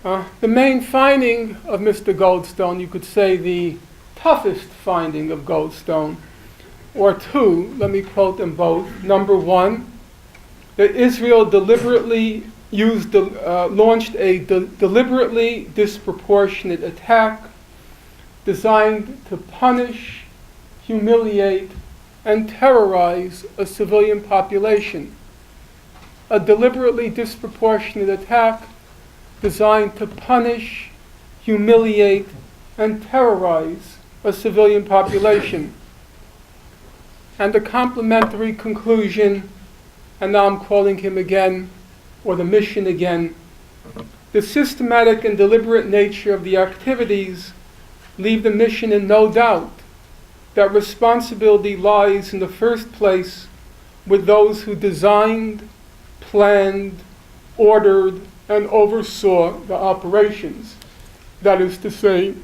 The main finding of Mr. Goldstone, you could say the toughest finding of Goldstone, or two, let me quote them both. Number one, that Israel deliberately launched a deliberately disproportionate attack designed to punish, humiliate, and terrorize a civilian population. A deliberately disproportionate attack designed to punish, humiliate, and terrorize a civilian population. And the complementary conclusion, and now I'm quoting him again, or the mission again, the systematic and deliberate nature of the activities leave the mission in no doubt that responsibility lies in the first place with those who designed, planned, ordered, and oversaw the operations. That is to say,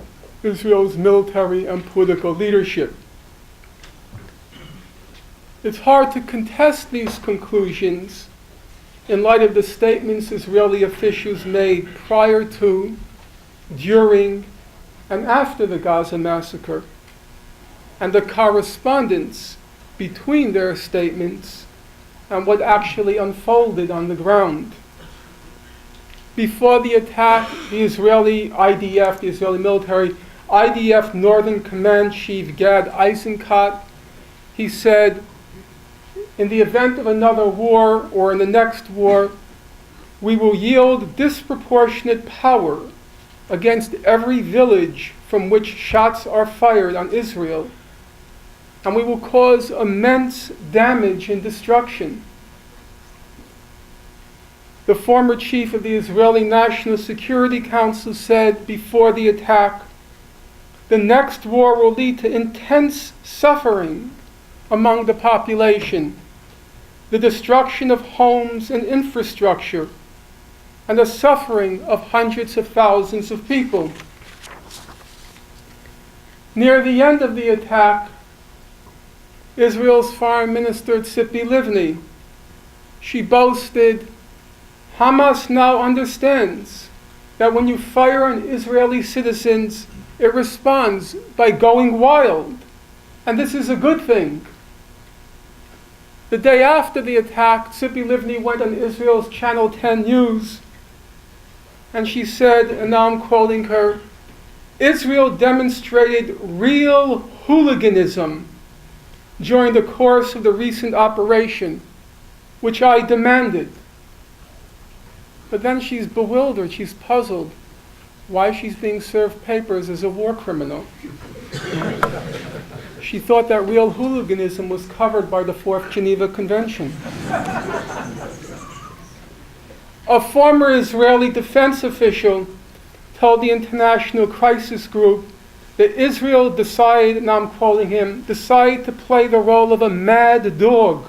Israel's military and political leadership. It's hard to contest these conclusions in light of the statements Israeli officials made prior to, during, and after the Gaza massacre, and the correspondence between their statements and what actually unfolded on the ground. Before the attack, the Israeli IDF, the Israeli military, IDF Northern Command Chief Gad Eisenkot, he said, in the event of another war or in the next war, we will yield disproportionate power against every village from which shots are fired on Israel, and we will cause immense damage and destruction. The former chief of the Israeli National Security Council said before the attack, the next war will lead to intense suffering among the population, the destruction of homes and infrastructure, and the suffering of hundreds of thousands of people. Near the end of the attack, Israel's Foreign Minister Tzipi Livni, she boasted, Hamas now understands that when you fire on Israeli citizens, it responds by going wild, and this is a good thing. The day after the attack, Tzipi Livni went on Israel's Channel 10 News, and she said, and now I'm quoting her, Israel demonstrated real hooliganism during the course of the recent operation, which I demanded. But then she's bewildered, she's puzzled why she's being served papers as a war criminal. She thought that real hooliganism was covered by the Fourth Geneva Convention. A former Israeli defense official told the International Crisis Group that Israel decided, and I'm quoting him, decided to play the role of a mad dog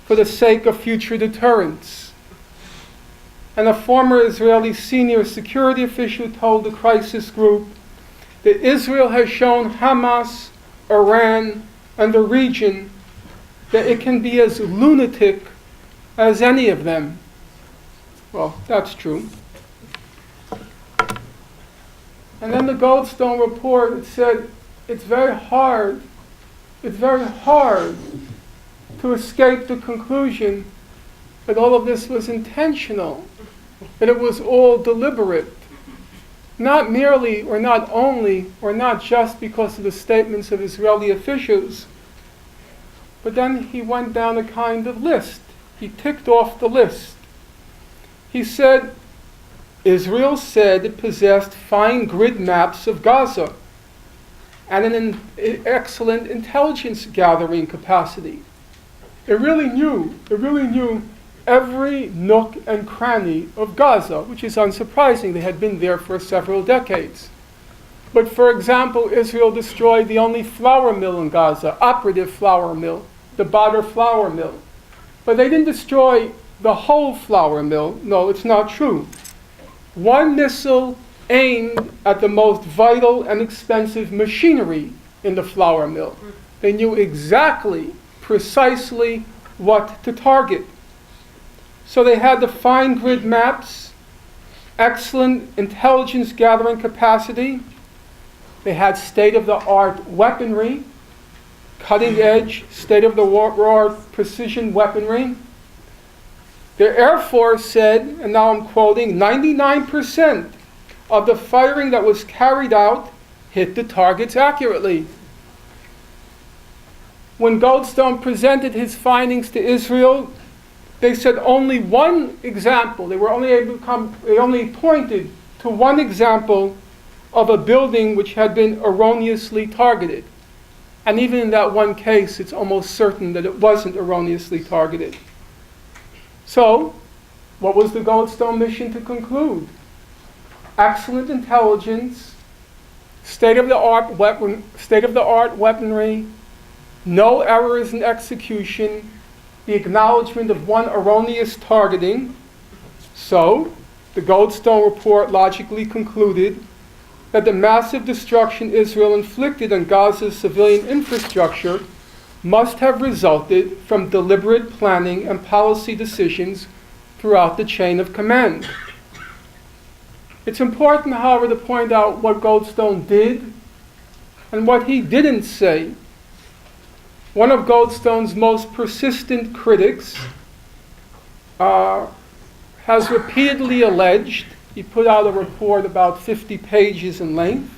for the sake of future deterrence. And a former Israeli senior security official told the Crisis Group that Israel has shown Hamas, Iran, and the region that it can be as lunatic as any of them. Well, that's true. And then the Goldstone report, it said, it's very hard to escape the conclusion that all of this was intentional, that it was all deliberate. Not merely, or not only, or not just because of the statements of Israeli officials, but then he went down a kind of list. He ticked off the list. He said, Israel said it possessed fine grid maps of Gaza and an excellent intelligence gathering capacity. It really knew every nook and cranny of Gaza, which is unsurprising. They had been there for several decades. But for example, Israel destroyed the only flour mill in Gaza, operative flour mill, the Badr flour mill. But they didn't destroy the whole flour mill. No, it's not true. One missile aimed at the most vital and expensive machinery in the flour mill. They knew exactly, precisely what to target. So they had the fine grid maps, excellent intelligence gathering capacity. They had state-of-the-art weaponry, cutting-edge, state-of-the-art precision weaponry. Their Air Force said, and now I'm quoting, 99% of the firing that was carried out hit the targets accurately. When Goldstone presented his findings to Israel, they said only one example. They only pointed to one example of a building which had been erroneously targeted. And even in that one case, it's almost certain that it wasn't erroneously targeted. So, what was the Goldstone mission to conclude? Excellent intelligence, state-of-the-art weaponry, no errors in execution, the acknowledgement of one erroneous targeting. So, the Goldstone report logically concluded that the massive destruction Israel inflicted on Gaza's civilian infrastructure must have resulted from deliberate planning and policy decisions throughout the chain of command. It's important, however, to point out what Goldstone did and what he didn't say. One of Goldstone's most persistent critics has repeatedly alleged, he put out a report about 50 pages in length,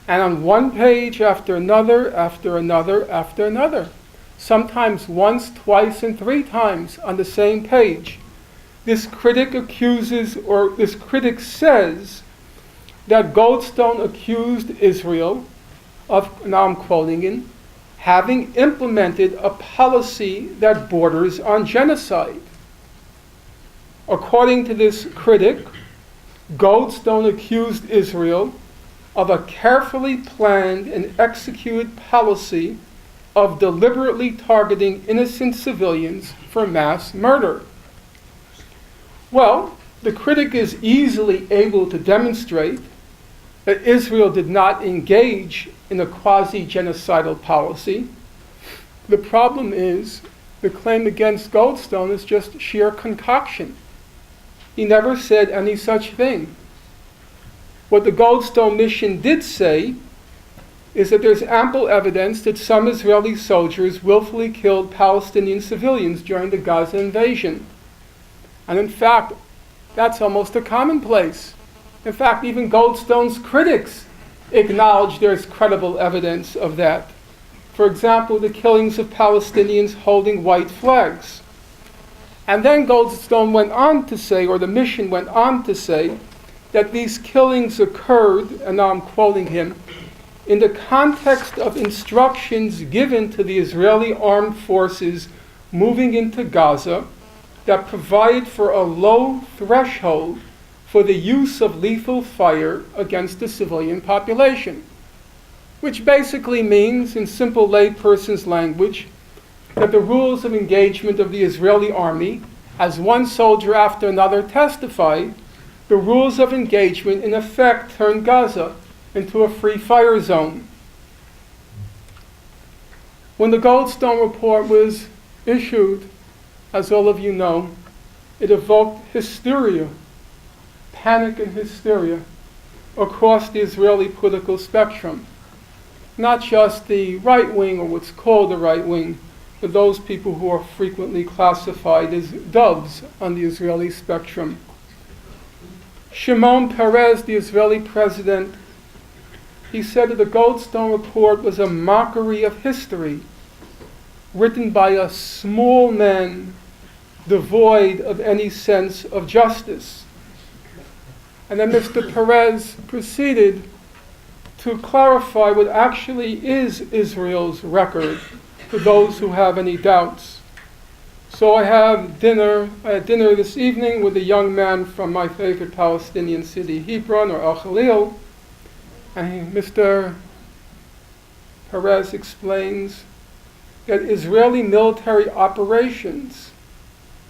and on one page after another, after another, after another, sometimes once, twice, and three times on the same page, this critic says that Goldstone accused Israel of, now I'm quoting him, having implemented a policy that borders on genocide. According to this critic, Goldstone accused Israel of a carefully planned and executed policy of deliberately targeting innocent civilians for mass murder. Well, the critic is easily able to demonstrate that Israel did not engage in a quasi-genocidal policy. The problem is, the claim against Goldstone is just sheer concoction. He never said any such thing. What the Goldstone mission did say is that there's ample evidence that some Israeli soldiers willfully killed Palestinian civilians during the Gaza invasion. And in fact, that's almost a commonplace. In fact, even Goldstone's critics acknowledge there's credible evidence of that. For example, the killings of Palestinians holding white flags. And then Goldstone went on to say, or the mission went on to say, that these killings occurred, and now I'm quoting him, in the context of instructions given to the Israeli armed forces moving into Gaza that provided for a low threshold for the use of lethal fire against the civilian population. Which basically means, in simple layperson's language, that the rules of engagement of the Israeli army, as one soldier after another testified, the rules of engagement in effect turned Gaza into a free fire zone. When the Goldstone report was issued, as all of you know, it evoked hysteria, panic and hysteria, across the Israeli political spectrum. Not just the right wing, or what's called the right wing, but those people who are frequently classified as doves on the Israeli spectrum. Shimon Peres, the Israeli president, he said that the Goldstone report was a mockery of history, written by a small man devoid of any sense of justice. And then Mr. Peres proceeded to clarify what actually is Israel's record for those who have any doubts. So I had dinner this evening with a young man from my favorite Palestinian city, Hebron, or Al Khalil, and Mr. Peres explains that Israeli military operations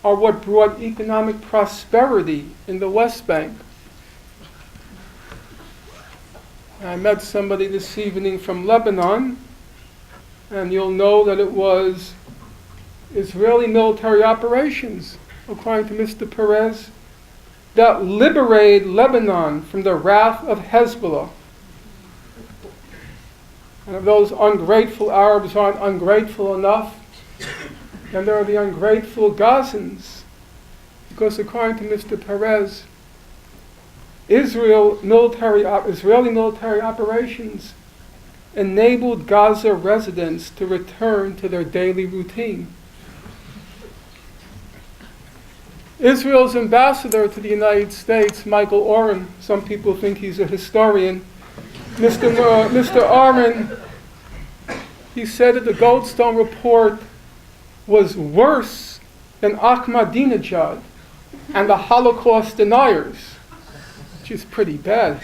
are what brought economic prosperity in the West Bank. I met somebody this evening from Lebanon, and you'll know that it was Israeli military operations, according to Mr. Peres, that liberated Lebanon from the wrath of Hezbollah. And if those ungrateful Arabs aren't ungrateful enough, then there are the ungrateful Gazans. Because according to Mr. Perez, Israeli military operations enabled Gaza residents to return to their daily routine. Israel's ambassador to the United States, Michael Oren, some people think he's a historian, Mr. Oren, he said that the Goldstone report was worse than Ahmadinejad and the Holocaust deniers, which is pretty bad,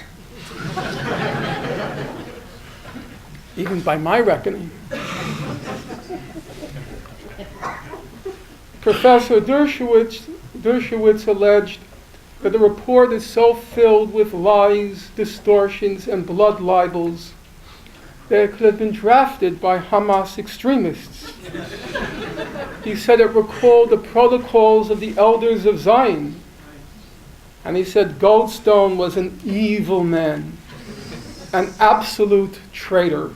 even by my reckoning. Professor Dershowitz alleged that the report is so filled with lies, distortions, and blood libels that it could have been drafted by Hamas extremists. He said it recalled the protocols of the elders of Zion. And he said Goldstone was an evil man, an absolute traitor.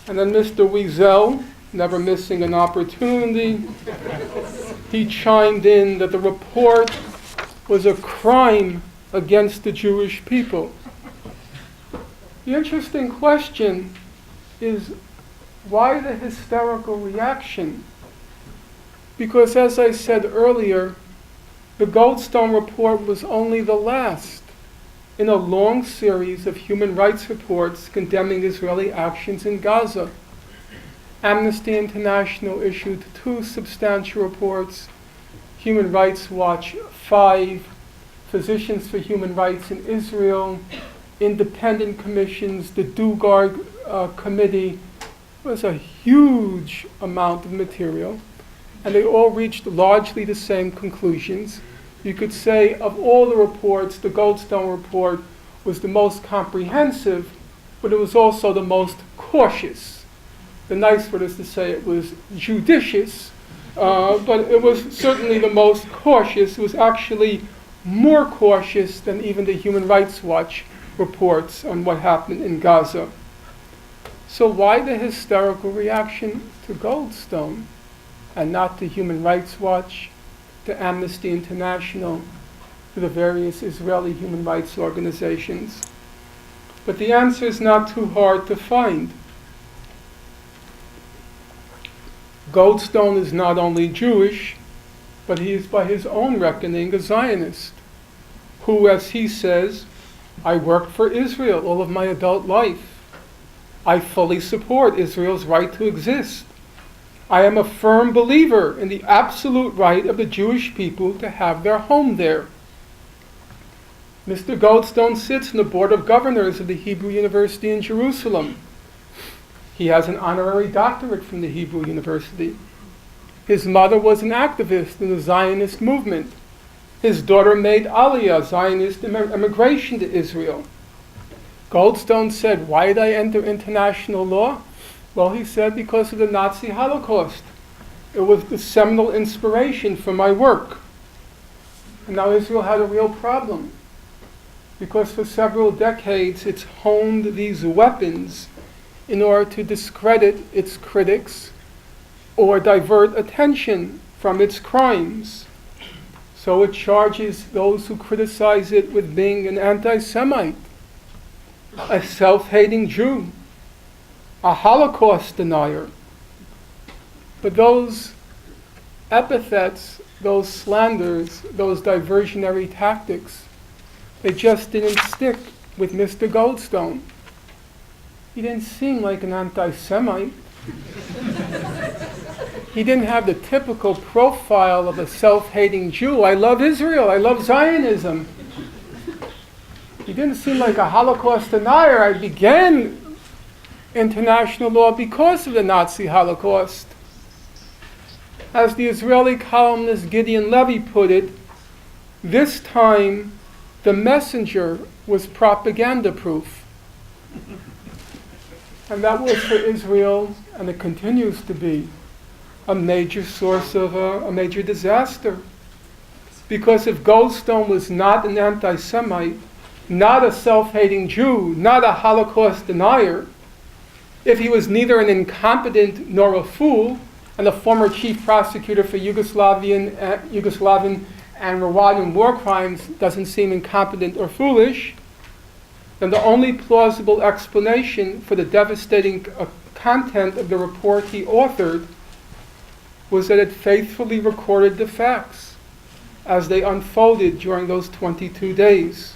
And then Mr. Wiesel, never missing an opportunity, he chimed in that the report was a crime against the Jewish people. The interesting question is, why the hysterical reaction? Because as I said earlier, the Goldstone report was only the last in a long series of human rights reports condemning Israeli actions in Gaza. Amnesty International issued 2 substantial reports, Human Rights Watch 5, Physicians for Human Rights in Israel, independent commissions, the Dugard Committee. It was a huge amount of material, and they all reached largely the same conclusions. You could say of all the reports, the Goldstone report was the most comprehensive, but it was also the most cautious. The nice word is to say it was judicious, but it was certainly the most cautious. It was actually more cautious than even the Human Rights Watch reports on what happened in Gaza. So why the hysterical reaction to Goldstone and not to Human Rights Watch, to Amnesty International, to the various Israeli human rights organizations? But the answer is not too hard to find. Goldstone is not only Jewish, but he is by his own reckoning a Zionist, who, as he says, I worked for Israel all of my adult life. I fully support Israel's right to exist. I am a firm believer in the absolute right of the Jewish people to have their home there. Mr. Goldstone sits in the Board of Governors of the Hebrew University in Jerusalem. He has an honorary doctorate from the Hebrew University. His mother was an activist in the Zionist movement. His daughter made Aliyah, Zionist immigration to Israel. Goldstone said, why did I enter international law? Well, he said, because of the Nazi Holocaust. It was the seminal inspiration for my work. And now Israel had a real problem, because for several decades it's honed these weapons in order to discredit its critics or divert attention from its crimes. So it charges those who criticize it with being an anti-Semite, a self-hating Jew, a Holocaust denier. But those epithets, those slanders, those diversionary tactics, they just didn't stick with Mr. Goldstone. He didn't seem like an anti-Semite. He didn't have the typical profile of a self-hating Jew. I love Israel, I love Zionism. He didn't seem like a Holocaust denier. I began international law because of the Nazi Holocaust. As the Israeli columnist Gideon Levy put it, this time the messenger was propaganda-proof. And that was for Israel, and it continues to be, a major source of a major disaster. Because if Goldstone was not an anti-Semite, not a self-hating Jew, not a Holocaust denier, if he was neither an incompetent nor a fool, and the former chief prosecutor for Yugoslavian and Rwandan war crimes doesn't seem incompetent or foolish, then the only plausible explanation for the devastating content of the report he authored was that it faithfully recorded the facts as they unfolded during those 22 days.